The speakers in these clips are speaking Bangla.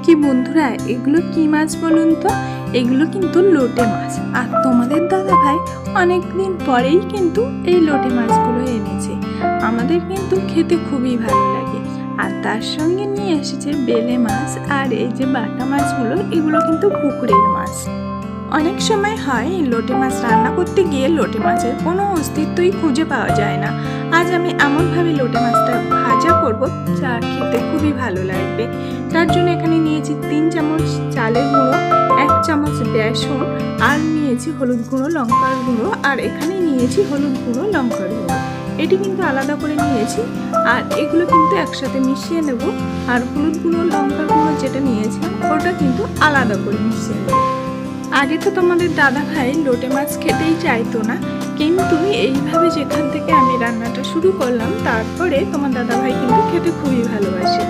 কি বন্ধুরা, এগুলো কি মাছ বলুন তো? এগুলো কিন্তু লোটে মাছ। আর তোমাদের দাদা ভাই অনেকদিন পরেই কিন্তু এই লোটে মাছগুলো এনেছে। আমাদের কিন্তু খেতে খুবই ভালো লাগে। আর তার সঙ্গে নিয়ে এসেছে বেলে মাছ। আর এই যে বাটা মাছগুলো, এগুলো কিন্তু পুকুরের মাছ। অনেক সময় হয় লোটে মাছ রান্না করতে গিয়ে লোটে মাছের কোনো অস্তিত্বই খুঁজে পাওয়া যায় না। আজ আমি এমনভাবে লোটে মাছটা ভাজা করব যা খেতে খুবই ভালো লাগবে। তার জন্য এখানে নিয়েছি 3 চামচ চালের গুঁড়ো, 1 চামচ বেসন, আর নিয়েছি হলুদ গুঁড়ো, লঙ্কার গুঁড়ো, আর এখানে নিয়েছি হলুদ গুঁড়ো, লঙ্কার গুঁড়ো। এটি কিন্তু আলাদা করে নিয়েছি। আর এগুলো কিন্তু একসাথে মিশিয়ে নেব। আর হলুদ গুঁড়ো, লঙ্কার গুঁড়ো যেটা নিয়েছিলাম ওটা কিন্তু আলাদা করে মিশিয়ে নেব। আগে তো তোমাদের দাদা ভাই লোটে মাছ খেতেই চাইতো না, কিন্তু এইভাবে যেখান থেকে আমি রান্নাটা শুরু করলাম তারপরে তোমার দাদা ভাই কিন্তু খেতে খুবই ভালোবাসে।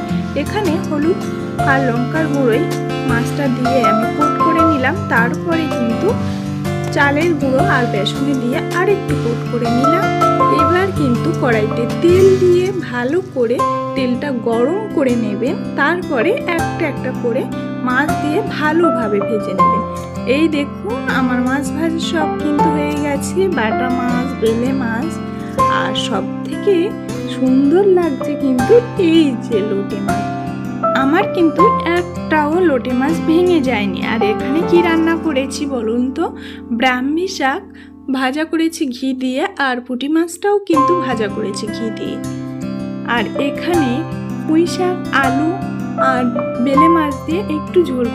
এখানে হলুদ আর লঙ্কার গুঁড়োই মাছটা দিয়ে আমি কোট করে নিলাম। তারপরে কিন্তু চালের গুঁড়ো আর বেসনে দিয়ে আর একটু কোট করে নিলাম। এবার কিন্তু কড়াইতে তেল দিয়ে ভালো করে তেলটা গরম করে নেবেন। তারপরে একটা একটা করে মাছ দিয়ে ভালোভাবে ভেজে নেবেন। এই দেখুন আমার মাছ ভাজা সব কিন্তু হয়ে গেছে। বাটা মাছ, বেলে মাছ, আর সব থেকে সুন্দর লাগছে কিন্তু এই যে লোটে মাছ। আমার কিন্তু একটাও লোটে মাছ ভেঙে যায়নি। আর এখানে কি রান্না করেছি বলুন তো? ব্রাহ্মী শাক ভাজা করেছি ঘি দিয়ে, আর পুঁটি মাছটাও কিন্তু ভাজা করেছি ঘি দিয়ে। আর এখানে পুঁই শাক, আলু আর বেলে মাছ দিয়ে একটু ঝোল